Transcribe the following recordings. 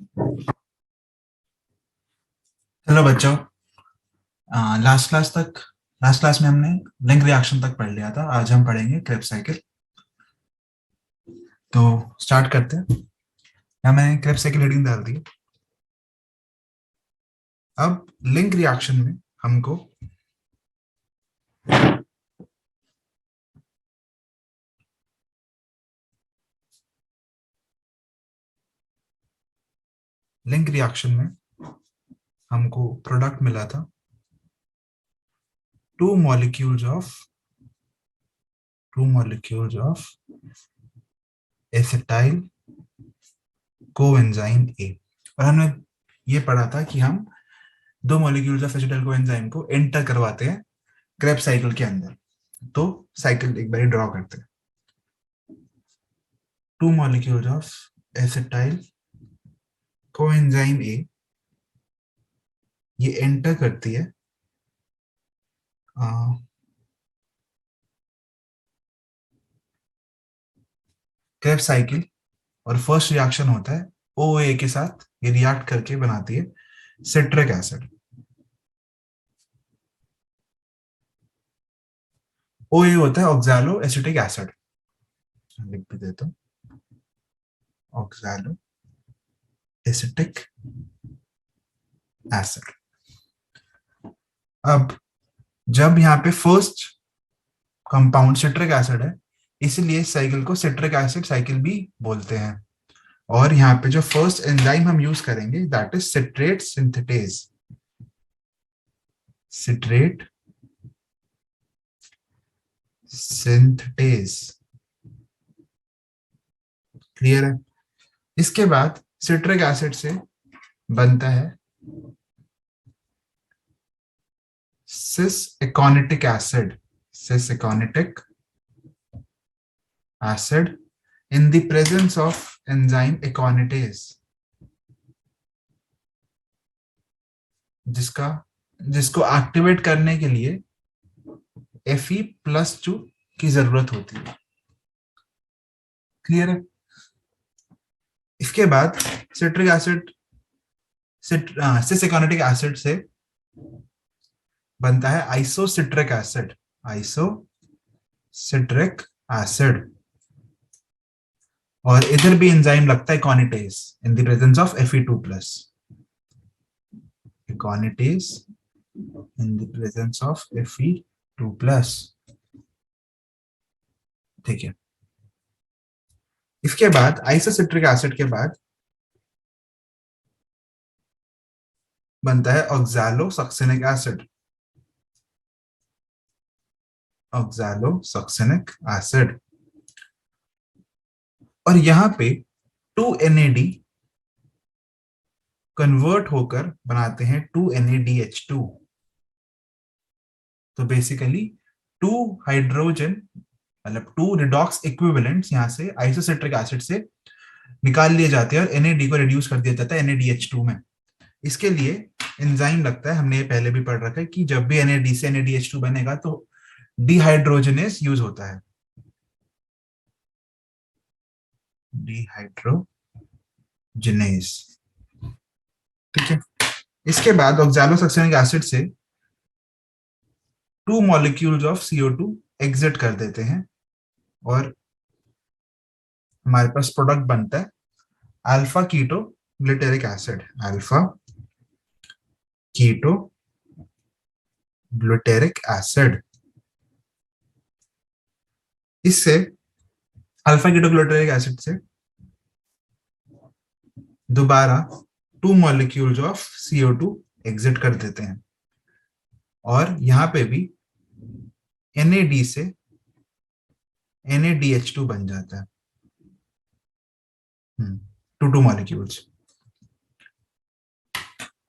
Hello बच्चों। Last class तक last class में हमने लिंक रिएक्शन तक पढ़ लिया था। आज हम पढ़ेंगे क्रेब साइकिल। तो स्टार्ट करते हैं। यहाँ मैंने क्रेब साइकिल हेडिंग डाल दी। अब लिंक रिएक्शन में हमको लिंक रिएक्शन में हमको प्रोडक्ट मिला था to molecules of acetyl coenzyme A. और हमने ये पढ़ा था कि हम दो मॉलिक्यूल्स ऑफ एसिटाइल कोएंजाइम को एंटर करवाते हैं क्रेब साइकिल के अंदर। तो साइकिल एक बार ड्रॉ करते हैं। To molecules of acetyl coenzyme A ये एंटर करती है क्रेब साइकिल, और फर्स्ट रिएक्शन होता है OA के साथ। ये रिएक्ट करके बनाती है सिट्रिक एसिड। OA होता है ऑक्सैलो एसिटिक एसिड। लिख भी देता हूँ, ऑक्सैलो एसिटिक एसिड। अब जब यहाँ पे फर्स्ट कंपाउंड सिट्रिक एसिड है, इसलिए इस साइकिल को सिट्रिक एसिड साइकिल भी बोलते हैं। और यहाँ पे जो फर्स्ट एंजाइम हम यूज करेंगे that is citrate synthetase. Citrate synthetase, clear है। इसके बाद सिट्रिक एसिड से बनता है cis aconitic acid. Cis aconitic acid in the presence of enzyme aconitase, जिसको एक्टिवेट करने के लिए Fe+2 की जरूरत होती है। क्लियर है। इसके बाद citric acid cis aconitic acid से बनता है आइसोसिट्रिक एसिड। आइसोसिट्रिक एसिड, और इधर भी एंजाइम लगता है एकोनिटेज in the presence of Fe2+। एकोनिटेज in the presence of Fe2+। ठीक है। इसके बाद आइसोसिट्रिक एसिड के बाद बनता है ऑक्सैलोसक्सिनिक एसिड। ऑक्सैलोसक्सिनिक एसिड, और यहां पे 2NAD कन्वर्ट होकर बनाते हैं 2NADH2। तो बेसिकली टू हाइड्रोजन मतलब टू रिडॉक्स इक्विवेलेंट्स यहां से आइसोसिट्रिक एसिड से निकाल लिए जाते हैं और NAD को रिड्यूस कर दिया जाता है NADH2 में। इसके लिए एंजाइम लगता है, हमने ये पहले भी पढ़ रखा है कि जब भी NAD से NADH2 बनेगा तो डिहाइड्रोजनेस यूज होता है। डिहाइड्रोजनेस, ठीक है। इसके बाद ऑक्सैलोसक्सिनिक एसिड से two molecules of CO2 exit कर देते हैं, और हमारे पास प्रोडक्ट बनता है alpha keto glutaric acid. Alpha keto glutaric acid. इससे अल्फा कीटो ग्लूटेरिक एसिड से दोबारा to molecules of CO2 exit कर देते हैं, और यहां पे भी NAD से NADH2 बन जाता है। Two molecules.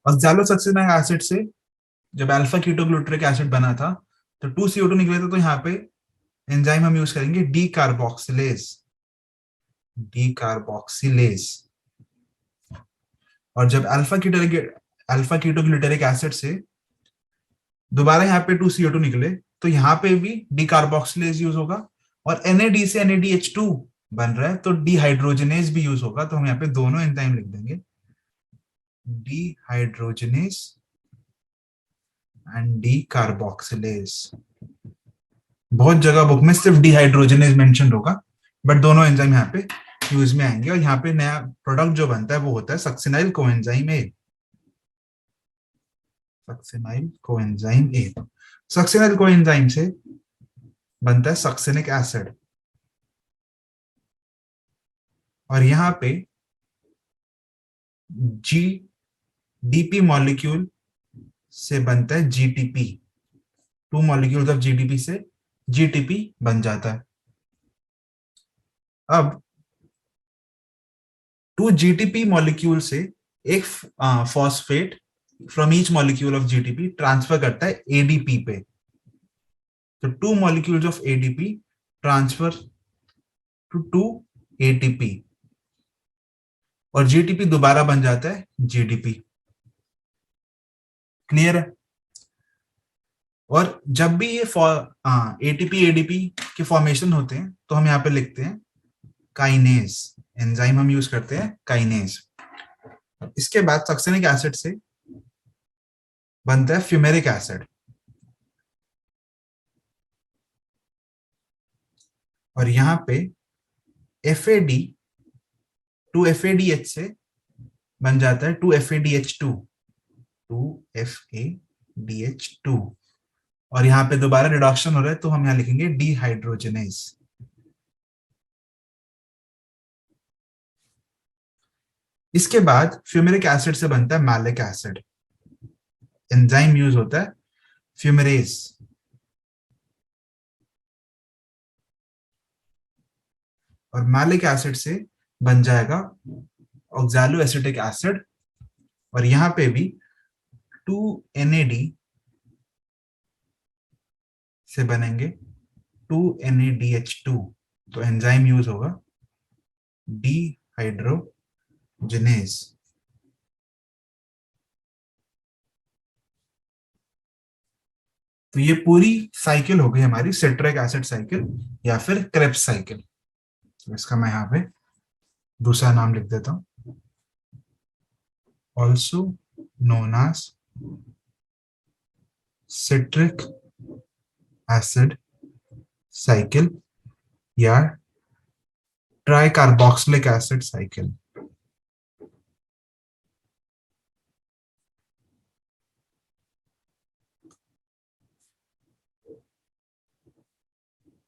ऑक्सैलोसक्सिनिक एसिड से जब अल्फा कीटो ग्लूटेरिक एसिड बना था तो 2CO2 निकले थे, तो यहाँ पे एंजाइम हम यूज करेंगे डी कार्बोक्सिलेज। और जब अल्फा कीटो ग्लूटेरिक एसिड से दोबारा यहाँ पे 2CO2 निकले तो यहाँ पे भी डी कार्बोक्सिलेज यूज होगा, और NAD से NADH2 बन रहा है तो डिहाइड्रोजनेज भी यूज होगा। तो हम यहाँ पे दोनों एंजाइम लिख देंगे, डिहाइड्रोजनेस एंड डी कार्बोक्सिलेज। बहुत जगह बुक में सिर्फ डिहाइड्रोजनेज मेंशन होगा, बट दोनों एंजाइम यहाँ पे यूज में आएंगे। और यहाँ पे नया प्रोडक्ट जो बनता है वो होता है succinyl coenzyme A. Succinyl coenzyme A, succinyl coenzyme से बनता है सक्सिनिक एसिड, और यहाँ पे जी डीपी मॉलिक्यूल से बनता है GTP. Two molecules of GDP से जीटीपी बन जाता है। अब टू जीटीपी मॉलिक्यूल से एक phosphate from each molecule of GTP transfer करता है एडीपी पे। तो two molecules of ADP transfer to two ATP, और जीटीपी दोबारा बन जाता है जीडीपी। क्लियर है? और जब भी ये एटीपी एडीपी के फॉर्मेशन होते हैं तो हम यहाँ पे लिखते हैं काइनेज। एंजाइम हम यूज करते हैं काइनेज। इसके बाद सक्सेनिक एसिड से बनता है फ्यूमेरिक एसिड, और यहाँ पे FAD टू FADH से बन जाता है 2FADH2। 2FADH2, और यहाँ पे दोबारा रिडक्शन हो रहा है तो हम यहाँ लिखेंगे डिहाइड्रोजनेज। इसके बाद फ्यूमेरिक एसिड से बनता है मैलिक एसिड। एंजाइम यूज होता है फ्यूमेरेज, और मैलिक एसिड से बन जाएगा ऑक्सैलो एसिटिक एसिड, और यहाँ पे भी 2NAD से बनेंगे 2NADH2। तो एंजाइम यूज होगा डिहाइड्रोजनेज। तो ये पूरी साइकिल हो गई हमारी सिट्रिक एसिड साइकिल या फिर क्रेब्स साइकिल। तो इसका मैं यहाँ पे दूसरा नाम लिख देता हूं, also known as citric acid cycle या ट्राइकार्बोक्सिलिक एसिड साइकिल।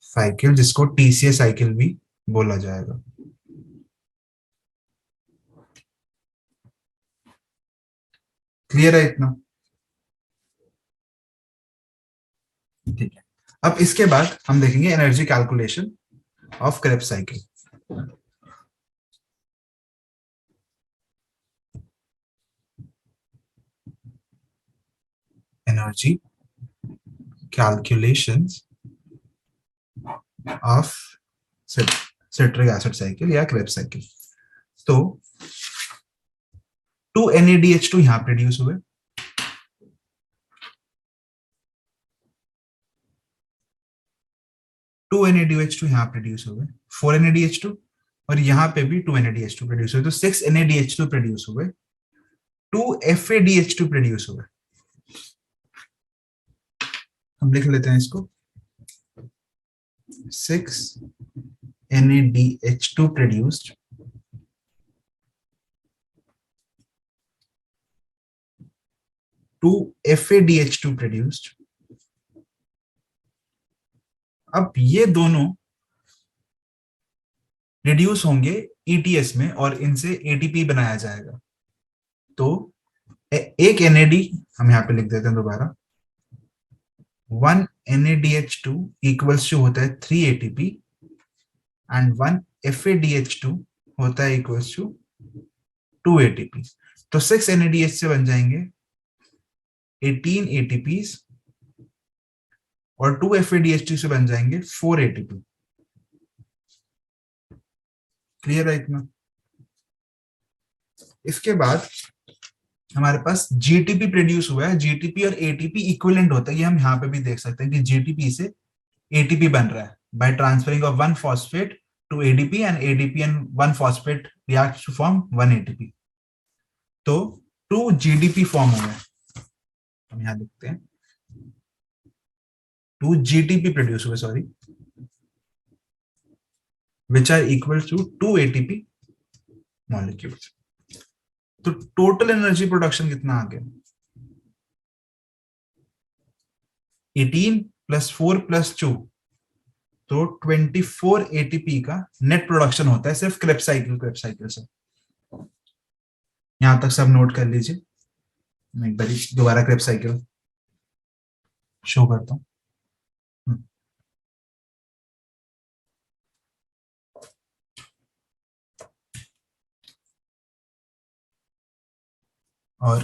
साइकिल जिसको TCA साइकिल भी बोला जाएगा। क्लियर है इतना? ठीक है, अब इसके बाद हम देखेंगे energy calculation of Krebs cycle. Energy calculations of citric acid cycle या क्रेब्स साइकिल। तो 2NADH2 यहां प्रोड्यूस हुए, 2NADH2 यहां प्रोड्यूस हुए, 4NADH2, और यहां पे भी 2NADH2 प्रोड्यूस हुए, तो 6NADH2 प्रोड्यूस हुए, 2FADH2 प्रोड्यूस हुए। हम लिख लेते हैं इसको, 6NADH2 प्रोड्यूस्ड, 2FADH2 प्रोड्यूस्ड। अब ये दोनों रिड्यूस होंगे ETS में और इनसे ATP बनाया जाएगा। तो एक NAD हम यहाँ पे लिख देते हैं दोबारा, 1 NADH2 इक्वल्स टू होता है 3 ATP एंड 1 FADH2 होता है इक्वल्स टू 2 ATP। तो 6 NADH से बन जाएंगे 18 ATPs और 2 FADH2 से बन जाएंगे 4 ATP। क्लियर है इतना? इसके बाद हमारे पास GTP प्रोड्यूस हुआ है। GTP और ATP इक्विवेलेंट होता है, ये हम यहाँ पे भी देख सकते हैं कि GTP से ATP बन रहा है by transferring of 1 phosphate to ADP, and ADP and 1 phosphate reacts to form 1 ATP। तो टू जीडीपी फॉर्म हुए, हम यहाँ लिखते हैं टू जीटीपी प्रोड्यूस हुए, sorry, which are equal to 2 ATP molecules. तो टोटल एनर्जी प्रोडक्शन कितना आ गया? 18 + 4 + 2, तो 24 ATP का नेट प्रोडक्शन होता है सिर्फ क्रेब साइकिल से। यहां तक सब नोट कर लीजिए। मैं एक बार दोबारा क्रेब साइकिल शो करता हूँ। और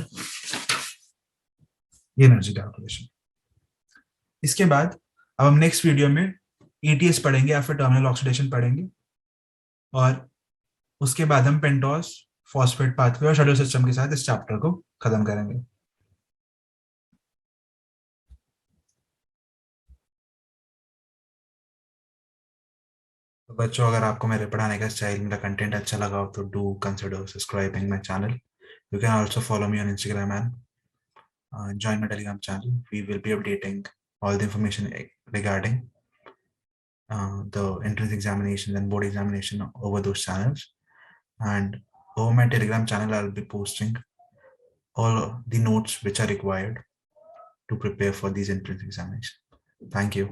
ये एनर्जी कैलकुलेशन। इसके बाद अब हम नेक्स्ट वीडियो में ETS पढ़ेंगे या फिर टर्मिनल ऑक्सीडेशन पढ़ेंगे, और उसके बाद हम पेंटोस फॉस्फेट पाथवे और शेड्यूल सिस्टम के साथ इस चैप्टर को खत्म करेंगे। तो बच्चों, अगर आपको मेरे पढ़ाने का स्टाइल, मेरा कंटेंट अच्छा लगा हो तो do consider subscribing my channel. You can also follow me on Instagram and join my Telegram channel. We will be updating all the information regarding the entrance examination and board examination over those channels. And over my Telegram channel, I'll be posting all the notes which are required to prepare for these entrance examinations. Thank you.